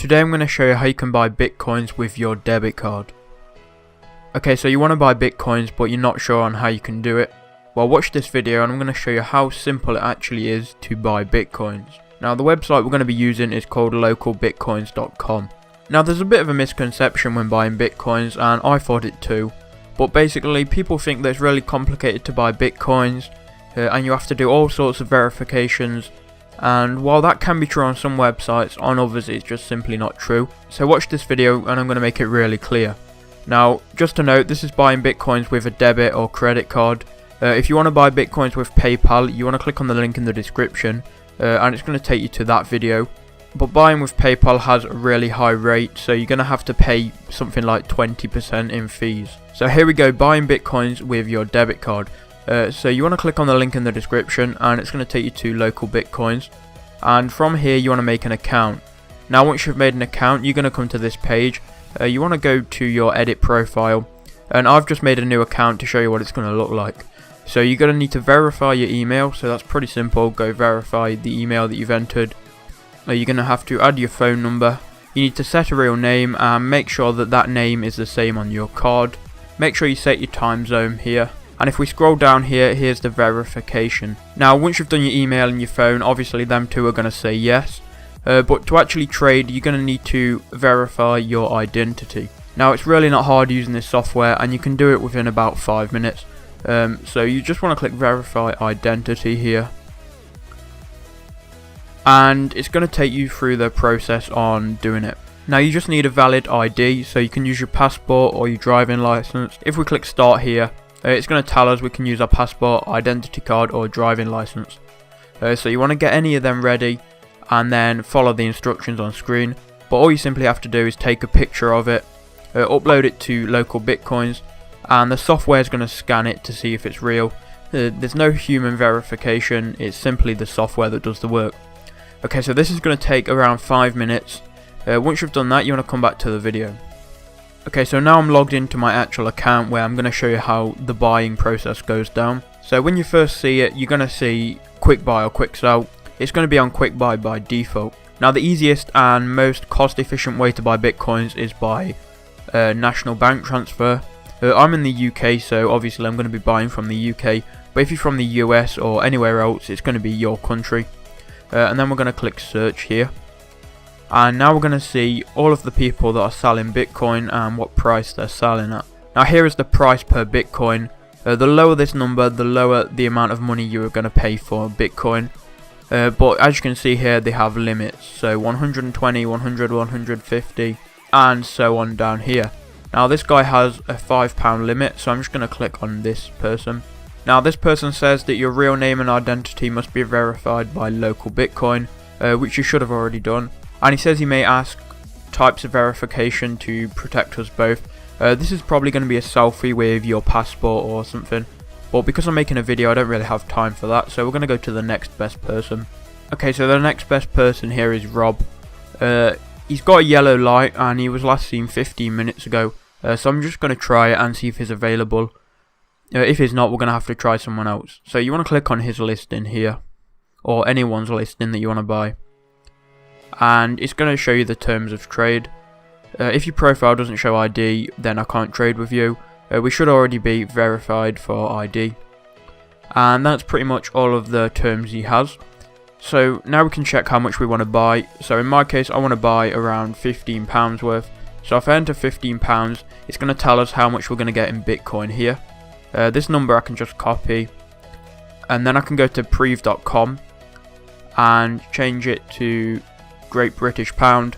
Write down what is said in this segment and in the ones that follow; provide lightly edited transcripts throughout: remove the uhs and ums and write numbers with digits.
Today I'm going to show you how you can buy bitcoins with your debit card. Okay, so you want to buy bitcoins but you're not sure on how you can do it. Well, watch this video and I'm going to show you how simple it actually is to buy bitcoins. Now the website we're going to be using is called LocalBitcoins.com. Now there's a bit of a misconception when buying bitcoins, and I thought it too. But basically people think that it's really complicated to buy bitcoins and you have to do all sorts of verifications. And while that can be true on some websites, on others it's just simply not true. So watch this video and I'm going to make it really clear. Now just to note, this is buying bitcoins with a debit or credit card. If you want to buy bitcoins with PayPal, you want to click on the link in the description and it's going to take you to that video. But buying with PayPal has a really high rate, so you're going to have to pay something like 20% in fees. So here we go, buying bitcoins with your debit card. So you want to click on the link in the description and it's going to take you to Local Bitcoins, and from here you want to make an account. Now once you've made an account, you're going to come to this page. You want to go to your edit profile, and I've just made a new account to show you what it's going to look like. So you're going to need to verify your email, so that's pretty simple. Go verify the email that you've entered. You're going to have to add your phone number. You need to set a real name and make sure that that name is the same on your card. Make sure you set your time zone here. And if we scroll down here, here's the verification. Now once you've done your email and your phone, obviously them two are going to say yes. But to actually trade, you're going to need to verify your identity. Now it's really not hard using this software and you can do it within about 5 minutes. So you just want to click verify identity here. And it's going to take you through the process on doing it. Now you just need a valid ID, so you can use your passport or your driving license. If we click start here, it's going to tell us we can use our passport, identity card or driving license. So you want to get any of them ready and then follow the instructions on screen. But all you simply have to do is take a picture of it, upload it to Local Bitcoins, and the software is going to scan it to see if it's real. There's no human verification, it's simply the software that does the work. Okay, so this is going to take around 5 minutes. Once you've done that, you want to come back to the video. Okay, so now I'm logged into my actual account where I'm going to show you how the buying process goes down. So when you first see it, you're going to see quick buy or quick sell. It's going to be on quick buy by default. Now the easiest and most cost efficient way to buy bitcoins is by national bank transfer. I'm in the UK, so obviously I'm going to be buying from the UK. But if you're from the US or anywhere else, it's going to be your country. And then we're going to click search here. And now we're going to see all of the people that are selling Bitcoin and what price they're selling at. Now here is the price per Bitcoin. The lower this number, the lower the amount of money you are going to pay for Bitcoin. But as you can see here, they have limits. So 120, 100, 150 and so on down here. Now this guy has a £5 limit, so I'm just going to click on this person. Now this person says that your real name and identity must be verified by Local Bitcoin, which you should have already done. And he says he may ask types of verification to protect us both. This is probably going to be a selfie with your passport or something. But because I'm making a video, I don't really have time for that, so we're going to go to the next best person. Okay, so the next best person here is Rob. He's got a yellow light and he was last seen 15 minutes ago. So I'm just going to try it and see if he's available. If he's not, we're going to have to try someone else. So you want to click on his listing here, or anyone's listing that you want to buy. And it's going to show you the terms of trade. If your profile doesn't show ID, then I can't trade with you. We should already be verified for ID. And that's pretty much all of the terms he has. So now we can check how much we want to buy. So in my case, I want to buy around £15 worth. So if I enter £15, it's going to tell us how much we're going to get in Bitcoin here. This number I can just copy, and then I can go to prev.com and change it to Great British Pound,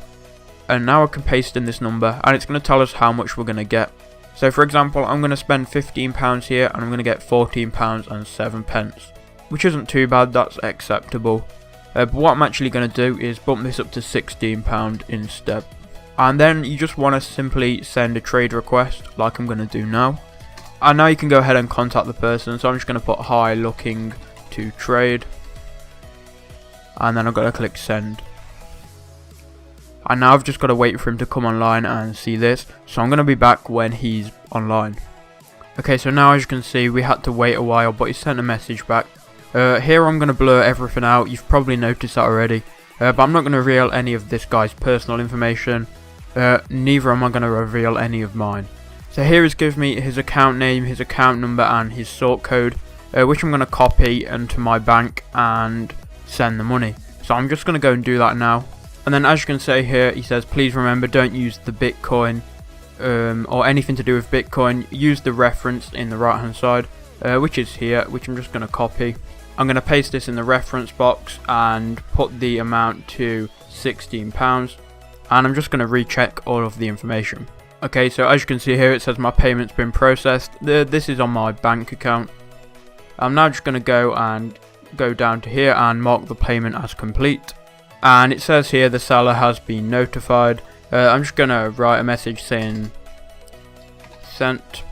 and now I can paste in this number and it's going to tell us how much we're going to get. So for example, I'm going to spend £15 here and I'm going to get £14 and 7 pence, which isn't too bad, that's acceptable. But what I'm actually going to do is bump this up to £16 instead. And then you just want to simply send a trade request like I'm going to do now. And now you can go ahead and contact the person. So I'm just going to put hi, looking to trade. And then I've got to click send. And now I've just got to wait for him to come online and see this. So I'm going to be back when he's online. Okay, so now as you can see, we had to wait a while, but he sent a message back. Here I'm going to blur everything out. You've probably noticed that already. but I'm not going to reveal any of this guy's personal information. Neither am I going to reveal any of mine. So here he's given me his account name, his account number and his sort code, which I'm going to copy into my bank and send the money. So I'm just going to go and do that now. And then as you can see here, he says please remember, don't use the Bitcoin or anything to do with Bitcoin. Use the reference in the right hand side, which is here, which I'm just going to copy. I'm going to paste this in the reference box and put the amount to £16, and I'm just going to recheck all of the information. Okay, so as you can see here, it says my payment's been processed. This is on my bank account. I'm now just going to go down to here and mark the payment as complete. And it says here the seller has been notified. I'm just going to write a message saying sent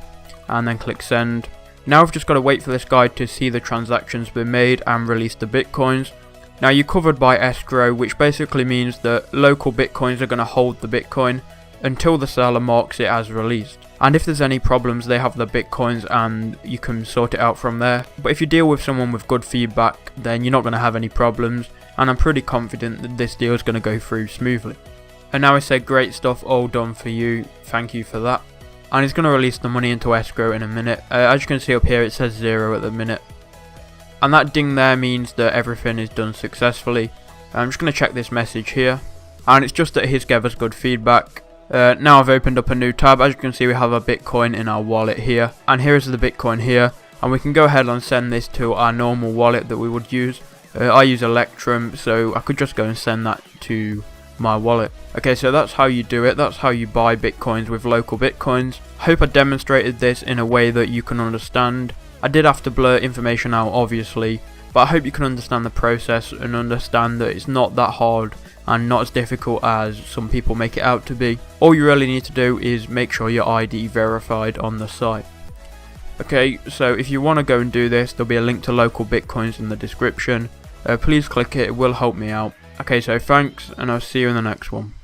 and then click send. Now we've just got to wait for this guy to see the transactions been made and release the Bitcoins. Now you're covered by escrow, which basically means that LocalBitcoins are going to hold the Bitcoin until the seller marks it as released. And if there's any problems, they have the Bitcoins and you can sort it out from there. But if you deal with someone with good feedback, then you're not going to have any problems, and I'm pretty confident that this deal is going to go through smoothly. And now I say great stuff, all done for you, thank you for that. And he's going to release the money into escrow in a minute. As you can see up here, it says 0 at the minute. And that ding there means that everything is done successfully. I'm just going to check this message here, and it's just that he's gave us good feedback. Now I've opened up a new tab. As you can see, we have a Bitcoin in our wallet here, and here is the Bitcoin here, and we can go ahead and send this to our normal wallet that we would use. I use Electrum, so I could just go and send that to my wallet. Okay, so that's how you do it. That's how you buy Bitcoins with LocalBitcoins. I hope I demonstrated this in a way that you can understand. I did have to blur information out, obviously, but I hope you can understand the process and understand that it's not that hard and not as difficult as some people make it out to be. All you really need to do is make sure your ID verified on the site. Okay, so if you want to go and do this, there'll be a link to LocalBitcoins in the description. Please click it, it will help me out. Okay, so thanks, and I'll see you in the next one.